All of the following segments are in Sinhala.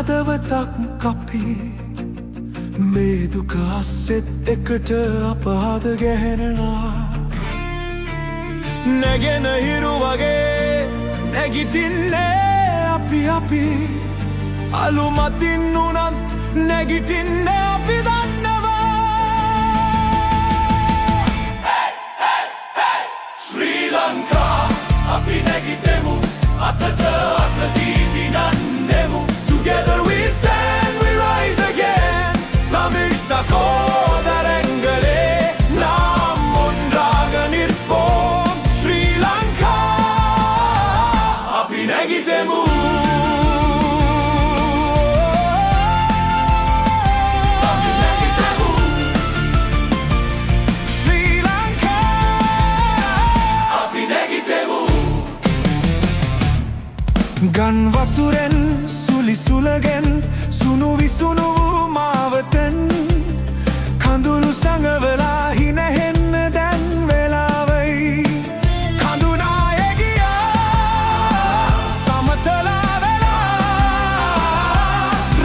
හදවතක් අපි මේ දුක අස්සෙත් එකට අපහද ගැහෙනවා නැගෙන හිරු වගේ නැගිටින්නේ අපි අලුමතින් උනත් නැගිටින්නේ අපි දන්නවා ශ්‍රී ලංකා අපි නැගිටෙමු අතට අත දී දිනන්නෙමු Together we stand, we rise again Tamil சகோதரங்களே நாம் ஒன்றாக நிற்போம் ஸ்ரீ லங்கா අපි නැගිටෙමු අපි නැගිටෙමු ශ්‍රී ලංකා අපි නැගිටෙමු ගන් වතුරෙන් සුලි සුලගෙන් සුණු විසුණු මාවතෙන් කඳුළු සඟවලා හිනහෙන්න දැන් වෙලාවයි කඳුනාය ගියා සමතලා වෙලා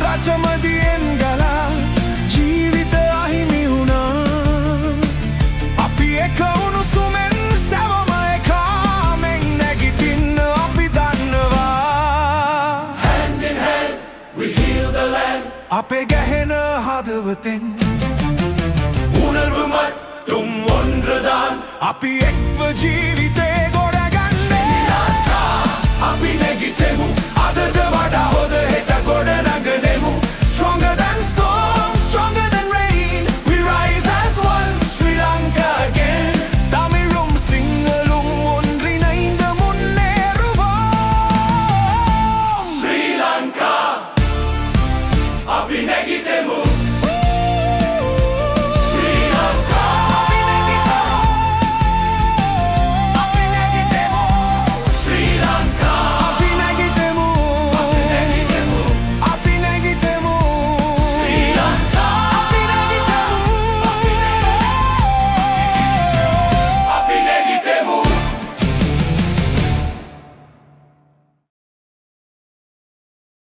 රජමදියෙන් ගලා ජීවිත අහිමි වුණා අපි එක උණුසුමෙන් සැවම එකාමෙන් නැගිටින්න අපි දන්නවා We heal the land අපේ ගැහෙන හදවතෙන් උනර්வு மட்டும் ஒன்றுதான் අපි එක්ව ජීවිතේ ගොඩගන්නේ අපි නැගිටෙමු අදට වඩා හොඳ හෙට ගොඩනගන